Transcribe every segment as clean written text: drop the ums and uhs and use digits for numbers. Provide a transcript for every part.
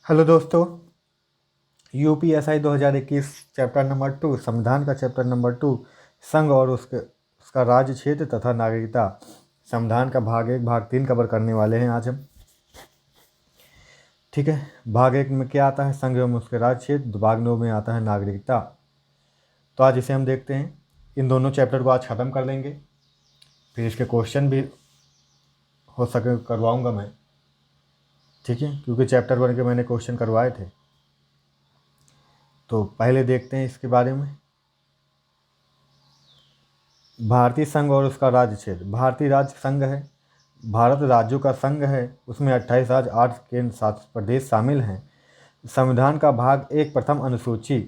Hello दोस्तों। UPSI 2021 chapter number 2 संविधान का चैप्टर नंबर 2 संघ और उसका राज्य क्षेत्र तथा नागरिकता। संविधान का भाग 1 भाग 3 कवर करने वाले हैं आज हम। ठीक है। भाग 1 में क्या आता है? संघ एवं उसके राज्य क्षेत्र। भाग 2 में आता है नागरिकता। तो आज इसे हम देखते हैं। इन दोनों चैप्टर को आज ख़त्म कर लेंगे, फिर इसके क्वेश्चन भी हो सके करवाऊँगा मैं। ठीक है, क्योंकि चैप्टर 1 के मैंने क्वेश्चन करवाए थे। तो पहले देखते हैं इसके बारे में। भारतीय संघ और उसका राज्य क्षेत्र। भारतीय राज्य संघ है, भारत राज्यों का संघ है। उसमें 28 राज्य, 8 केंद्र शासित प्रदेश शामिल हैं। संविधान का भाग 1 प्रथम अनुसूची।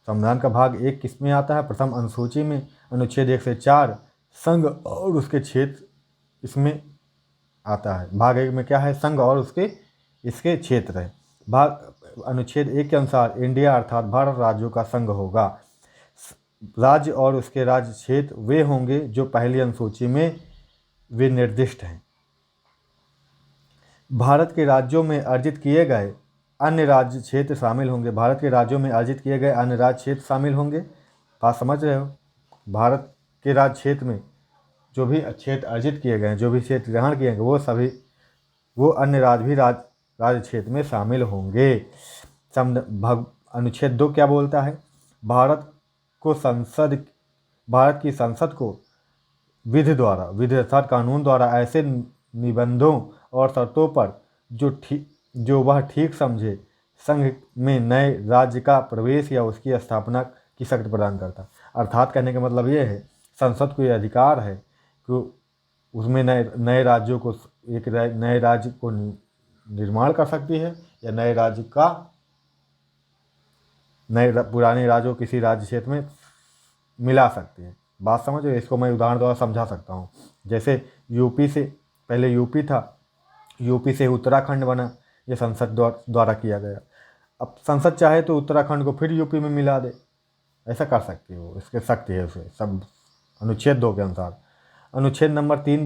संविधान का भाग 1 किस में आता है? प्रथम अनुसूची में। अनुच्छेद 1 से 4 संघ और उसके क्षेत्र इसमें आता है। भाग 1 में क्या है? संघ और इसके क्षेत्र है। भाग अनुच्छेद 1 के अनुसार इंडिया अर्थात भारत राज्यों का संघ होगा। राज्य और उसके राज्य क्षेत्र वे होंगे जो पहली अनुसूची में वे निर्दिष्ट हैं। भारत के राज्यों में अर्जित किए गए अन्य राज्य क्षेत्र शामिल होंगे। भारत के राज्यों में अर्जित किए गए अन्य राज्य क्षेत्र शामिल होंगे। बात समझ रहे हो? भारत के राज्य क्षेत्र में जो भी क्षेत्र अर्जित किए गए हैं, जो भी क्षेत्र ग्रहण किए गए, वो अन्य राज्य क्षेत्र में शामिल होंगे। अनुच्छेद 2 क्या बोलता है? भारत की संसद को विधि अर्थात कानून द्वारा ऐसे निबंधों और शर्तों पर जो वह ठीक समझे संघ में नए राज्य का प्रवेश या उसकी स्थापना की शक्ति प्रदान करता। अर्थात कहने का मतलब ये है, संसद को यह अधिकार है कि उसमें नए राज्यों को नए राज्य को निर्माण कर सकती है या पुराने राज्यों किसी राज्य क्षेत्र में मिला सकती है। बात समझ रहे हो? इसको मैं उदाहरण द्वारा समझा सकता हूँ। जैसे यूपी से पहले यूपी था, यूपी से उत्तराखंड बना, ये संसद द्वारा किया गया। अब संसद चाहे तो उत्तराखंड को फिर यूपी में मिला दे, ऐसा कर सकती है वो, इसके शक्ति है उसे सब अनुच्छेद 2 के अनुसार। अनुच्छेद नंबर 3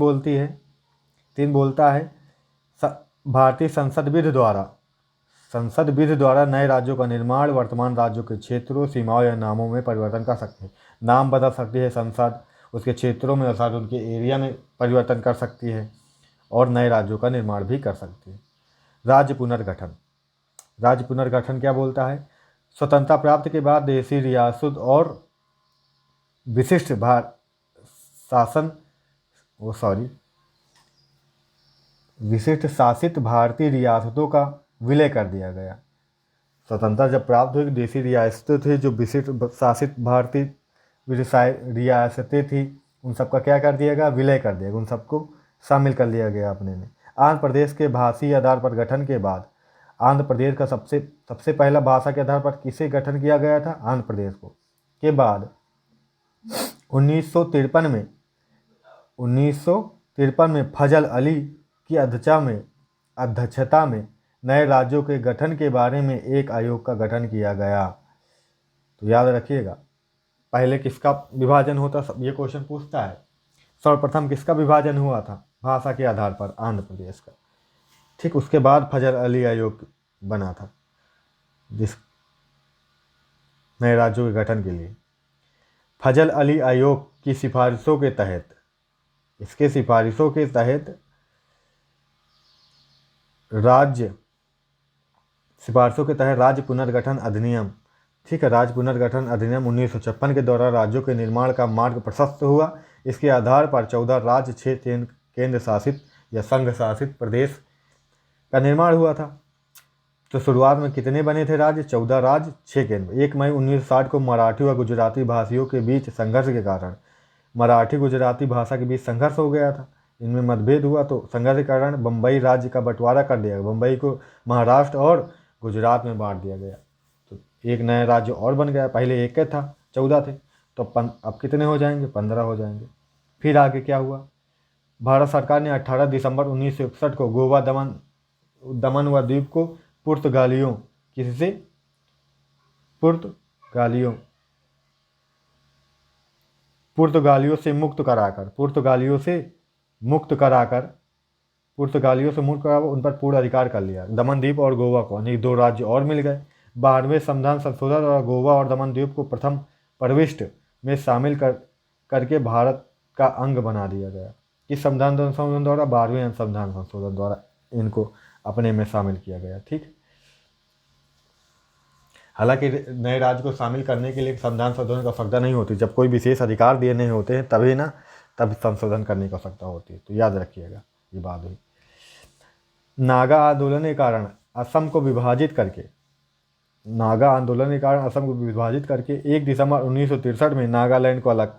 बोलता है भारतीय संसद विधि द्वारा नए राज्यों का निर्माण वर्तमान राज्यों के क्षेत्रों, सीमाओं या नामों में परिवर्तन कर सकते हैं। नाम बदल सकती है संसद, उसके क्षेत्रों में अर्थात उनके एरिया में परिवर्तन कर सकती है और नए राज्यों का निर्माण भी कर सकती है। राज्य पुनर्गठन क्या बोलता है? स्वतंत्रता प्राप्ति के बाद देशी रियासत और विशिष्ट विशिष्ट शासित भारतीय रियासतों का विलय कर दिया गया। स्वतंत्रता जब प्राप्त हुई, देशी रियासतें थी जो विशिष्ट शासित भारतीय रियासतें थी, उन सबका क्या कर दिया गया? विलय कर दिया गया, उन सबको शामिल कर लिया गया अपने में। आंध्र प्रदेश के भाषी आधार पर गठन के बाद आंध्र प्रदेश का सबसे पहला भाषा के आधार पर किसे गठन किया गया था? आंध्र प्रदेश को। के बाद 1953 में फजल अली की अध्यक्षता में नए राज्यों के गठन के बारे में एक आयोग का गठन किया गया। तो याद रखिएगा, पहले किसका विभाजन होता, सब ये क्वेश्चन पूछता है। सर्वप्रथम किसका विभाजन हुआ था? भाषा के आधार पर आंध्र प्रदेश का। ठीक, उसके बाद फजल अली आयोग बना था जिस नए राज्यों के गठन के लिए। फजल अली आयोग की सिफारिशों के तहत राज्य पुनर्गठन अधिनियम, ठीक है, राज्य पुनर्गठन अधिनियम 1956 के द्वारा राज्यों के निर्माण का मार्ग प्रशस्त हुआ। इसके आधार पर 14 राज्य, 6 केंद्र शासित या संघ शासित प्रदेश का निर्माण हुआ था। तो शुरुआत में कितने बने थे राज्य? 14 राज्य, 6 केंद्र। 1 मई 1960 को मराठी व गुजराती भाषियों के बीच संघर्ष के कारण मराठी गुजराती भाषा के बीच संघर्ष हो गया था, इनमें मतभेद हुआ, तो संघर्ष के कारण बम्बई राज्य का बंटवारा कर दिया गया। बम्बई को महाराष्ट्र और गुजरात में बांट दिया गया। तो एक नया राज्य और बन गया, पहले एक था, 14 थे, तो अब कितने हो जाएंगे? 15 हो जाएंगे। फिर आगे क्या हुआ? भारत सरकार ने 18 दिसंबर 1961 को गोवा, दमन व द्वीप को पुर्तगालियों से मुक्त कराकर पुर्तगालियों से मुक्त करा, उन पर पूर्ण अधिकार कर लिया। दमन द्वीप और गोवा को यानी 2 राज्य और मिल गए। 12वें संविधान संशोधन और गोवा और दमन द्वीप को प्रथम प्रविष्ट में शामिल करके भारत का अंग बना दिया गया। इस संविधान संशोधन द्वारा 12वें संविधान संशोधन द्वारा इनको अपने में शामिल किया गया। ठीक, हालांकि नए राज्य को शामिल करने के लिए संविधान संशोधन की आवश्यकता नहीं होती। जब कोई विशेष अधिकार देने होते हैं तभी तब संशोधन करने की आवश्यकता होती है। तो याद रखिएगा ये बात हुई। नागा आंदोलन के कारण असम को विभाजित करके 1 दिसंबर 1963 में नागालैंड को अलग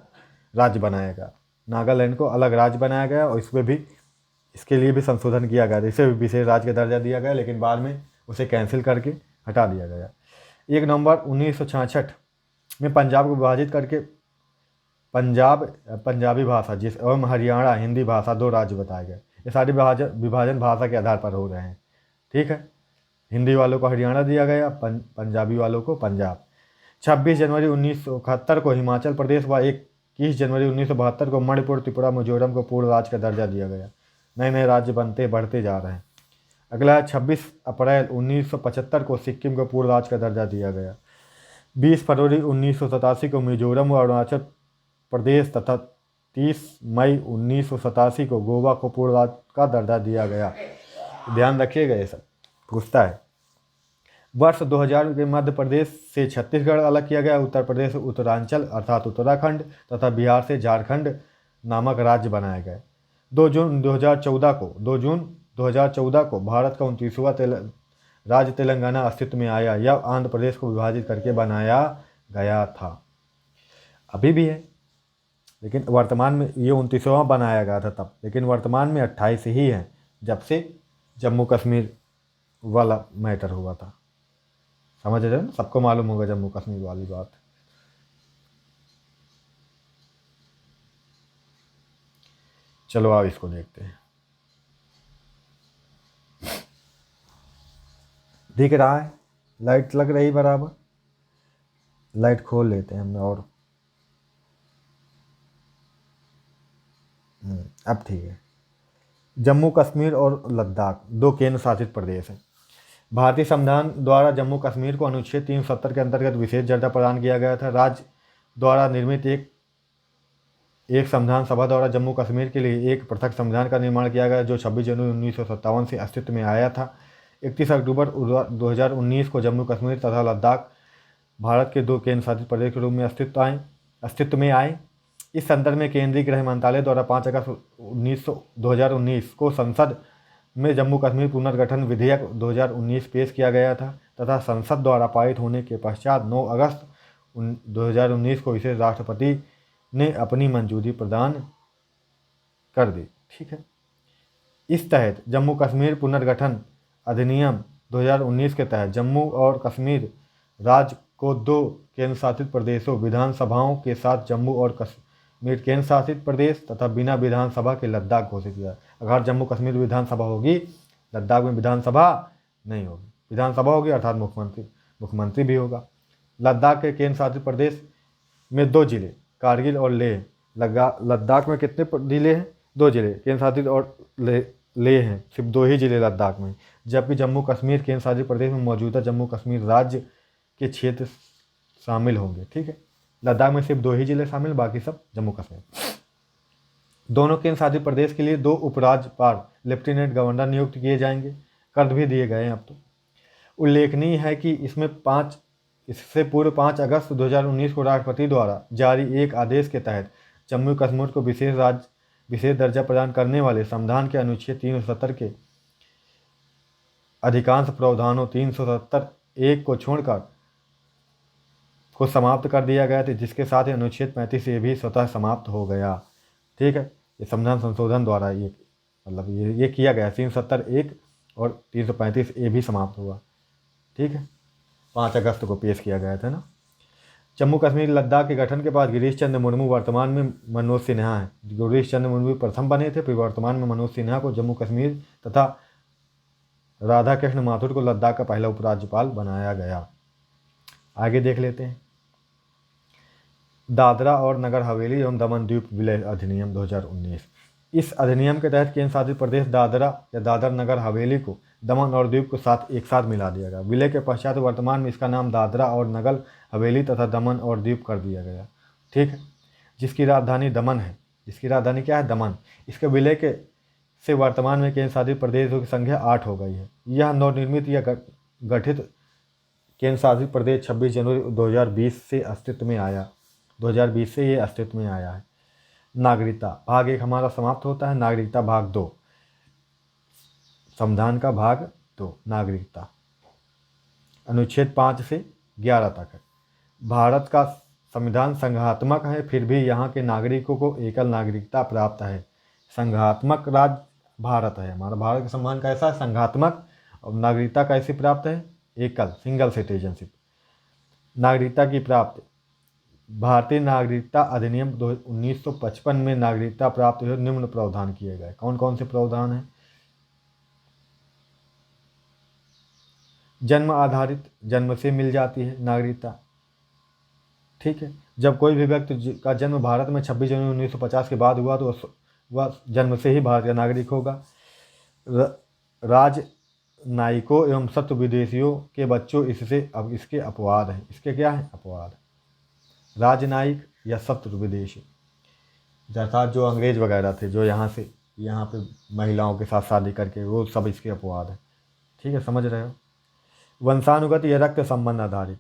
राज्य बनाया गया। नागालैंड को अलग राज्य बनाया गया और इसके लिए भी संशोधन किया गया। इसे भी विशेष राज्य का दर्जा दिया गया, लेकिन बाद में उसे कैंसिल करके हटा दिया गया। 1 नवंबर 1966 में पंजाब को विभाजित करके पंजाबी भाषा एवं हरियाणा हिंदी भाषा 2 राज्य बताए गए। ये सारे विभाजन भाषा के आधार पर हो रहे हैं। ठीक है, हिंदी वालों को हरियाणा दिया गया, पंजाबी वालों को पंजाब। 26 जनवरी 1971 को हिमाचल प्रदेश व 21 जनवरी 1972 को मणिपुर, त्रिपुरा, मिजोरम को पूर्ण राज्य का दर्जा दिया गया। नए नए राज्य बढ़ते जा रहे हैं। अगला है 26 अप्रैल 1975 को सिक्किम को पूर्ण राज्य का दर्जा दिया गया। 20 फरवरी 1987 को मिजोरम व अरुणाचल प्रदेश तथा 30 मई 1987 को गोवा को पूर्ण राज्य का दर्जा दिया गया। ध्यान रखिएगा, ये सब पूछता है। वर्ष 2000 के मध्य प्रदेश से छत्तीसगढ़ अलग किया गया। उत्तर प्रदेश से उत्तरांचल अर्थात उत्तराखंड तथा बिहार से झारखंड नामक राज्य बनाए गए। 2 जून 2014 को भारत का 29वां राज्य तेलंगाना अस्तित्व में आया। यह आंध्र प्रदेश को विभाजित करके बनाया गया था। अभी भी है, लेकिन वर्तमान में ये 29वां बनाया गया था तब, लेकिन वर्तमान में 28 ही है, जब से जम्मू कश्मीर वाला मैटर हुआ था। समझ रहे हो ना, सबको मालूम होगा जम्मू कश्मीर वाली बात। चलो आप इसको देखते हैं। दिख रहा है, लाइट लग रही बराबर। लाइट खोल लेते हैं हम और अब ठीक है। जम्मू कश्मीर और लद्दाख 2 केंद्र शासित प्रदेश हैं। भारतीय संविधान द्वारा जम्मू कश्मीर को अनुच्छेद 370 के अंतर्गत विशेष दर्जा प्रदान किया गया था। राज्य द्वारा निर्मित एक संविधान सभा द्वारा जम्मू कश्मीर के लिए एक पृथक संविधान का निर्माण किया गया, जो 26 जनवरी 1957 से अस्तित्व में आया था। 31 अक्टूबर 2019 को जम्मू कश्मीर तथा लद्दाख भारत के 2 केंद्र शासित प्रदेश के रूप में अस्तित्व में आए। इस संदर्भ में केंद्रीय गृह मंत्रालय द्वारा 5 अगस्त 2019 को संसद में जम्मू कश्मीर पुनर्गठन विधेयक 2019 पेश किया गया था तथा संसद द्वारा पारित होने के पश्चात 9 अगस्त 2019 को इसे राष्ट्रपति ने अपनी मंजूरी प्रदान कर दी। ठीक है, इस तहत जम्मू कश्मीर पुनर्गठन अधिनियम 2019 के तहत जम्मू और कश्मीर राज्य को 2 केंद्र शासित प्रदेशों विधानसभाओं के साथ जम्मू और कश्मीर केंद्र शासित प्रदेश तथा बिना विधानसभा के लद्दाख घोषित किया। अगर जम्मू कश्मीर विधानसभा होगी, लद्दाख में विधानसभा नहीं होगी। विधानसभा होगी अर्थात मुख्यमंत्री भी होगा। लद्दाख के केंद्र शासित प्रदेश में 2 जिले कारगिल और लेह। लद्दाख में कितने जिले हैं? 2 जिले केंद्र शासित और लेह हैं, सिर्फ 2 ही जिले लद्दाख में। जबकि जम्मू कश्मीर केंद्र शासित प्रदेश में मौजूदा जम्मू कश्मीर राज्य के क्षेत्र शामिल होंगे। ठीक है, लद्दाख में सिर्फ 2 ही जिले शामिल, बाकी सब जम्मू कश्मीर। दोनों केंद्र शासित प्रदेश के लिए 2 उपराज्यपाल लेफ्टिनेंट गवर्नर नियुक्त किए जाएंगे, कर भी दिए गए हैं अब तो। उल्लेखनीय है कि इससे पूर्व 5 अगस्त 2019 को राष्ट्रपति द्वारा जारी एक आदेश के तहत जम्मू कश्मीर को विशेष दर्जा प्रदान करने वाले संविधान के अनुच्छेद 370 के अधिकांश प्रावधानों 370(1) को छोड़कर को समाप्त कर दिया गया था, जिसके साथ ही अनुच्छेद 35 से भी स्वतः समाप्त हो गया। ठीक है, ये संविधान संशोधन द्वारा ये किया गया। 370(1) और 335(a) भी समाप्त हुआ। ठीक है, 5 अगस्त को पेश किया गया था ना। जम्मू कश्मीर लद्दाख के गठन के बाद गिरीश चंद्र मुर्मू वर्तमान में मनोज सिन्हा हैं। गिरीश चंद्र मुर्मू प्रथम बने थे, फिर वर्तमान में मनोज सिन्हा को जम्मू कश्मीर तथा राधा कृष्ण माथुर को लद्दाख का पहला उपराज्यपाल बनाया गया। आगे देख लेते हैं। दादरा और नगर हवेली एवं दमन द्वीप विलय अधिनियम 2019। इस अधिनियम के तहत केंद्र शासित प्रदेश दादरा या दादर नगर हवेली को दमन और दीव को एक साथ मिला दिया गया। विलय के पश्चात वर्तमान में इसका नाम दादरा और नगर हवेली तथा दमन और दीव कर दिया गया। ठीक है, जिसकी राजधानी दमन है। इसकी राजधानी क्या है? दमन। इसके विलय के से वर्तमान में केंद्र शासित प्रदेशों की संख्या 8 हो गई है। यह नवनिर्मित या गठित केंद्र शासित प्रदेश 26 जनवरी 2020 से अस्तित्व में आया। 2020 से ये अस्तित्व में आया है। नागरिकता भाग 1 हमारा समाप्त होता है। नागरिकता भाग 2, संविधान का भाग 2, नागरिकता अनुच्छेद 5 से 11 तक है। भारत का संविधान संघात्मक है, फिर भी यहाँ के नागरिकों को एकल नागरिकता प्राप्त है। संघात्मक राज्य भारत है हमारा। भारत का संविधान कैसा है? संघात्मक। और नागरिकता कैसे प्राप्त है? एकल, सिंगल सिटीजनशिप। नागरिकता की प्राप्ति भारतीय नागरिकता अधिनियम 1955 में नागरिकता प्राप्त हुई। निम्न प्रावधान किए गए। कौन कौन से प्रावधान हैं? जन्म आधारित, जन्म से मिल जाती है नागरिकता। ठीक है, जब कोई भी व्यक्ति का जन्म भारत में 26 जनवरी 1950 के बाद हुआ तो वह जन्म से ही भारत का नागरिक होगा। राजनयिकों एवं शत्रु विदेशियों के बच्चों इसके अपवाद हैं। इसके क्या है? अपवाद। राजनयिक या शत्रु विदेशी, अर्थात जो अंग्रेज वगैरह थे, जो यहाँ पे महिलाओं के साथ शादी करके, वो सब इसके अपवाद हैं। ठीक है, समझ रहे हो? वंशानुगत या रक्त संबंध आधारित,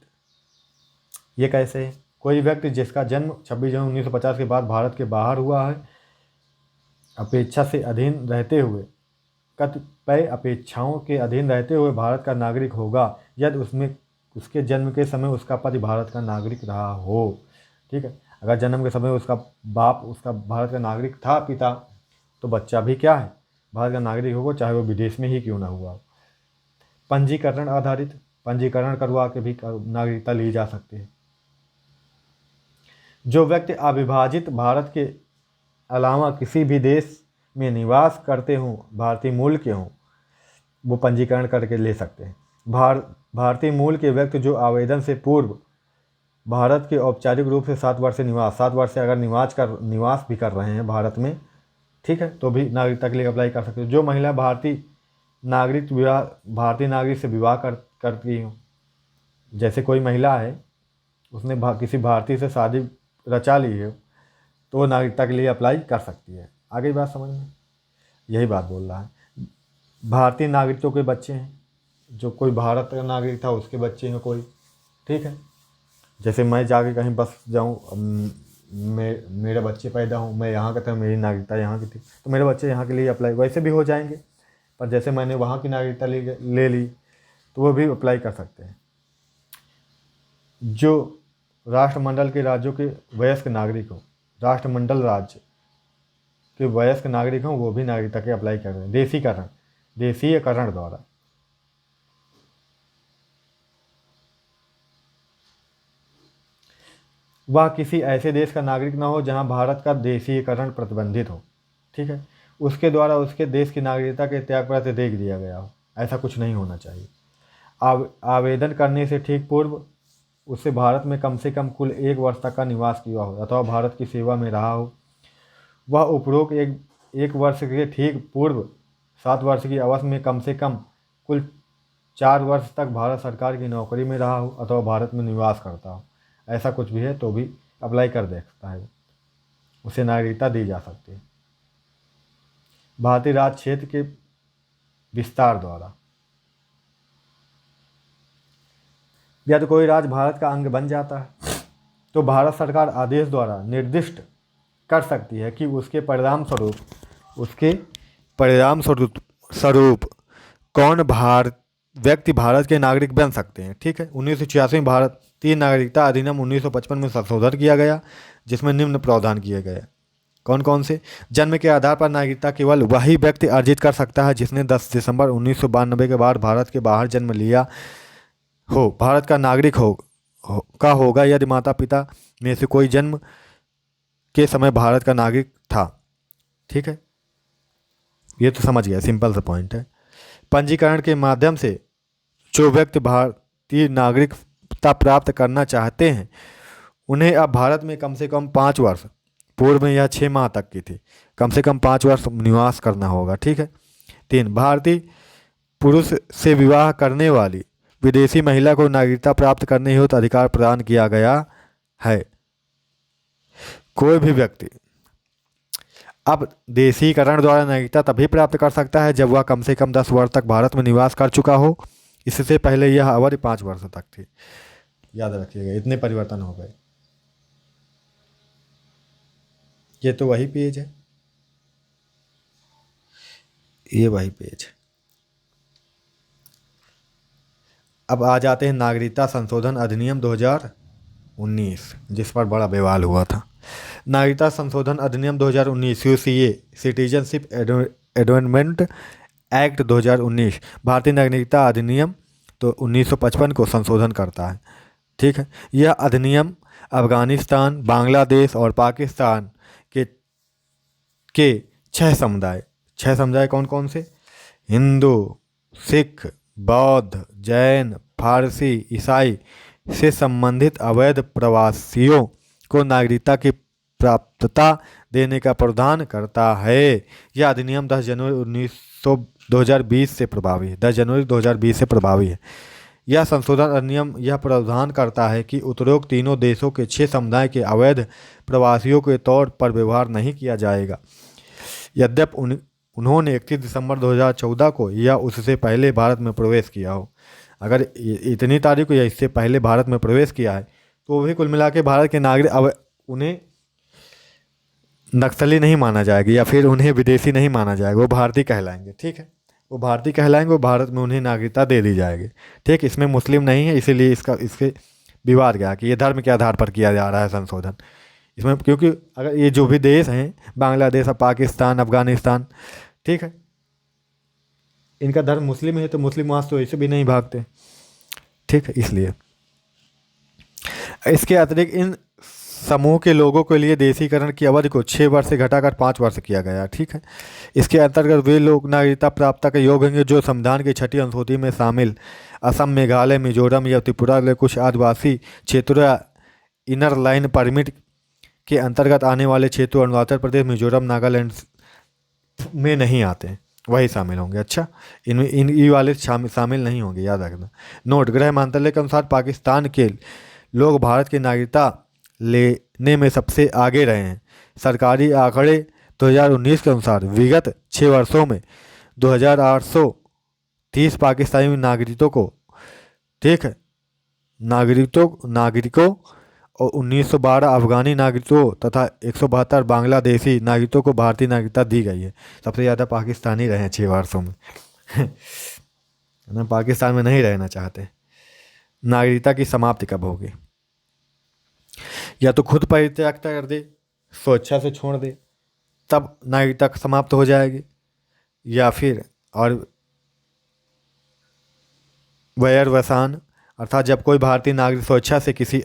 ये कैसे है? कोई व्यक्ति जिसका जन्म 26 जनवरी 1950 के बाद भारत के बाहर हुआ है, अपेक्षा से अधीन रहते हुए, कतिपय अपेक्षाओं के अधीन रहते हुए भारत का नागरिक होगा यदि उसके जन्म के समय उसका पति भारत का नागरिक रहा हो। ठीक है, अगर जन्म के समय उसका बाप उसका भारत का नागरिक था, पिता, तो बच्चा भी क्या है? भारत का नागरिक होगा, चाहे वो विदेश में ही क्यों ना हुआ हो। पंजीकरण आधारित, पंजीकरण करवा के भी नागरिकता ली जा सकती है। जो व्यक्ति अविभाजित भारत के अलावा किसी भी देश में निवास करते हों, भारतीय मूल के हों, वो पंजीकरण करके ले सकते हैं। भारतीय मूल के व्यक्ति जो आवेदन से पूर्व भारत के औपचारिक रूप से 7 वर्ष से अगर निवास भी कर रहे हैं भारत में, ठीक है, तो भी नागरिकता के लिए अप्लाई कर सकते हैं। जो महिला भारतीय नागरिक से विवाह करती हो, जैसे कोई महिला है उसने किसी भारतीय से शादी रचा ली है, तो वो नागरिकता के लिए अप्लाई कर सकती है। आगे बात समझ में? यही बात बोल रहा है। भारतीय नागरिकों के बच्चे हैं, जो कोई भारत का नागरिक था उसके बच्चे हैं कोई, ठीक है, जैसे मैं जाके कहीं बस जाऊँ, मेरे बच्चे पैदा हों, मैं यहाँ का था, मेरी नागरिकता यहाँ की थी, तो मेरे बच्चे यहाँ के लिए अप्लाई वैसे भी हो जाएंगे। पर जैसे मैंने वहाँ की नागरिकता ले ली, तो वो भी अप्लाई कर सकते हैं। जो राष्ट्रमंडल के राज्यों के वयस्क नागरिक हों, राष्ट्रमंडल राज्य के वयस्क नागरिक हों, वो भी नागरिकता के अप्लाई कर रहे हैं। देशीयकरण द्वारा। वह किसी ऐसे देश का नागरिक न हो जहां भारत का देशीयकरण प्रतिबंधित हो। ठीक है, उसके द्वारा उसके देश की नागरिकता के त्यागपत्र दे दिया गया हो, ऐसा कुछ नहीं होना चाहिए। आवेदन करने से ठीक पूर्व उससे भारत में कम से कम कुल 1 वर्ष तक का निवास किया हो अथवा भारत की सेवा में रहा हो। वह उपरोक्त एक वर्ष के ठीक पूर्व 7 वर्ष की अवधि में कम से कम कुल 4 वर्ष तक भारत सरकार की नौकरी में रहा हो अथवा भारत में निवास करता हो। ऐसा कुछ भी है तो भी अप्लाई कर दे सकता है, उसे नागरिकता दी जा सकती है। भारतीय राज क्षेत्र के विस्तार द्वारा। यदि कोई राज्य भारत का अंग बन जाता है तो भारत सरकार आदेश द्वारा निर्दिष्ट कर सकती है कि उसके परिणाम स्वरूप कौन व्यक्ति भारत के नागरिक बन सकते हैं। ठीक है, 1986 में भारतीय नागरिकता अधिनियम 1955 में संशोधन किया गया, जिसमें निम्न प्रावधान किए गए। कौन कौन से? जन्म के आधार पर नागरिकता केवल वही व्यक्ति अर्जित कर सकता है जिसने 10 दिसंबर 1992 के बाद भारत के बाहर जन्म लिया हो, भारत का नागरिक होगा यदि माता पिता में से कोई जन्म के समय भारत का नागरिक था। ठीक है, ये तो समझ गया, सिंपल सा पॉइंट है। पंजीकरण के माध्यम से जो व्यक्ति भारतीय नागरिकता प्राप्त करना चाहते हैं उन्हें अब भारत में कम से कम 5 पूर्व में यह 6 माह तक की थी। कम से कम 5 वर्ष निवास करना होगा। ठीक है। 3, भारतीय पुरुष से विवाह करने वाली विदेशी महिला को नागरिकता प्राप्त करने हेतु अधिकार प्रदान किया गया है। कोई भी व्यक्ति अब देशीकरण द्वारा नागरिकता तभी प्राप्त कर सकता है जब वह कम से कम 10 वर्ष तक भारत में निवास कर चुका हो। इससे पहले यह अवधि 5 वर्ष तक थी। याद रखिएगा, इतने परिवर्तन हो गए। ये तो वही पेज है, ये वही पेज है। अब आ जाते हैं नागरिकता संशोधन अधिनियम 2019, जिस पर बड़ा विवाद हुआ था। नागरिकता संशोधन अधिनियम 2019 यूसीए सिटीजनशिप एमेंडमेंट एक्ट 2019 भारतीय नागरिकता अधिनियम तो 1955 को संशोधन करता है। ठीक है। यह अधिनियम अफगानिस्तान, बांग्लादेश और पाकिस्तान के 6 समुदाय कौन कौन से? हिंदू, सिख, बौद्ध, जैन, फारसी, ईसाई से संबंधित अवैध प्रवासियों को नागरिकता की प्राप्तता देने का प्रावधान करता है। यह अधिनियम 10 जनवरी 2020 से प्रभावी है। 10 जनवरी 2020 से प्रभावी है। यह संशोधन अधिनियम यह प्रावधान करता है कि उपरोक्त तीनों देशों के 6 समुदाय के अवैध प्रवासियों के तौर पर व्यवहार नहीं किया जाएगा, यद्यपि उन्होंने 31 दिसंबर 2014 को या उससे पहले भारत में प्रवेश किया हो। अगर इतनी तारीख को या इससे पहले भारत में प्रवेश किया है तो वो भी कुल मिला के भारत के नागरिक, अब उन्हें नक्सली नहीं माना जाएगा या फिर उन्हें विदेशी नहीं माना जाएगा, वो भारतीय कहलाएंगे। ठीक है, वो भारतीय कहलाएंगे, वो भारत में उन्हें नागरिकता दे दी जाएगी। ठीक, इसमें मुस्लिम नहीं है, इसीलिए इसके विवाद गया कि ये धर्म के आधार पर किया जा रहा है संशोधन इसमें, क्योंकि अगर ये जो भी देश हैं बांग्लादेश, पाकिस्तान, अफगानिस्तान, ठीक है, इनका धर्म मुस्लिम है तो मुस्लिम वहाँ तो ऐसे भी नहीं भागते। ठीक है, इसलिए इसके अतिरिक्त इन समूह के लोगों के लिए देशीकरण की अवधि को 6 वर्ष से घटाकर 5 वर्ष किया गया। ठीक है, इसके अंतर्गत वे लोग नागरिकता प्राप्त के योग्य होंगे जो संविधान की 6ठी अनुसूची में शामिल असम, मेघालय, मिजोरम या त्रिपुरा के कुछ आदिवासी क्षेत्रों या इनर लाइन परमिट के अंतर्गत आने वाले क्षेत्रों अरुणाचल प्रदेश, मिजोरम, नागालैंड में नहीं आते, वही शामिल होंगे। अच्छा, इन ई वाले शामिल नहीं होंगे, याद रखना। नोट, गृह मंत्रालय के अनुसार पाकिस्तान के लोग भारत की नागरिकता लेने में सबसे आगे रहे हैं। सरकारी आंकड़े 2019 के अनुसार विगत 6 वर्षों में 2830 पाकिस्तानी नागरिकों को, ठीक है, नागरिकों और 1912 अफगानी नागरिकों तथा 172 बांग्लादेशी नागरिकों को भारतीय नागरिकता दी गई है। सबसे ज़्यादा पाकिस्तानी रहे हैं 6 वर्षों में ना, पाकिस्तान में नहीं रहना चाहते। नागरिकता की समाप्ति कब होगी? या तो खुद परित्याग कर दे, स्वेच्छा से छोड़ दे, तब नागरिकता समाप्त हो जाएगी, या फिर और वैरवसान अर्थात जब कोई भारतीय नागरिक स्वेच्छा से किसी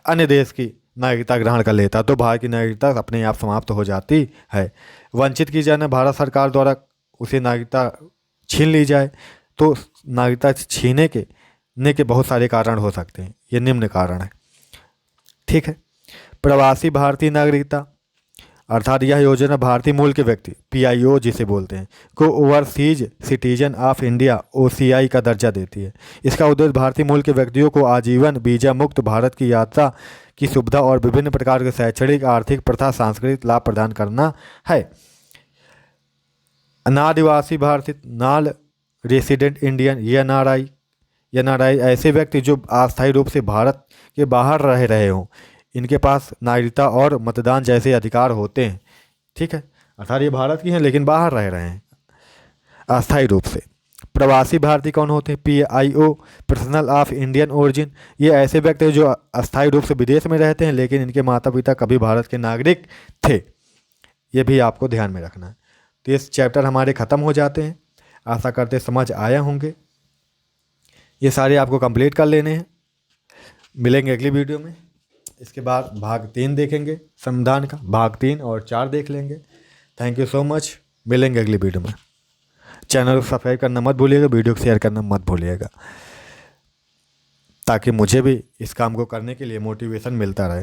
अन्य देश की नागरिकता ग्रहण कर लेता तो भारत की नागरिकता अपने आप समाप्त हो जाती है। वंचित की जाए ना, भारत सरकार द्वारा उसे नागरिकता छीन ली जाए तो नागरिकता छीने के बहुत सारे कारण हो सकते हैं। ये निम्न कारण है। ठीक है, प्रवासी भारतीय नागरिकता अर्थात यह योजना भारतीय मूल के व्यक्ति, PIO जिसे बोलते हैं, को overseas citizen of India OCI का दर्जा देती है। इसका उद्देश्य भारतीय मूल के व्यक्तियों को आजीवन वीजा मुक्त भारत की यात्रा की सुविधा और विभिन्न प्रकार के शैक्षणिक, आर्थिक, प्रथा, सांस्कृतिक लाभ प्रदान करना है। अनादिवासी भारतीय, नॉन रेसिडेंट इंडियन NRI ऐसे व्यक्ति जो अस्थायी रूप से भारत के बाहर रह रहे हों, इनके पास नागरिकता और मतदान जैसे अधिकार होते हैं। ठीक है, अर्थात ये भारत की हैं लेकिन बाहर रह रहे हैं अस्थायी रूप से। प्रवासी भारतीय कौन होते हैं? PIO personal of Indian origin, ये ऐसे व्यक्ति हैं जो अस्थायी रूप से विदेश में रहते हैं लेकिन इनके माता पिता कभी भारत के नागरिक थे। ये भी आपको ध्यान में रखना है। तो ये चैप्टर हमारे ख़त्म हो जाते हैं। आशा करते समझ आया होंगे। ये सारे आपको कंप्लीट कर लेने हैं। मिलेंगे अगली वीडियो में। इसके बाद भाग 3 देखेंगे संविधान का, भाग 3 और 4 देख लेंगे। Thank you so much. मिलेंगे अगली वीडियो में। चैनल को सब्सक्राइब करना मत भूलिएगा, वीडियो को शेयर करना मत भूलिएगा, ताकि मुझे भी इस काम को करने के लिए मोटिवेशन मिलता रहे।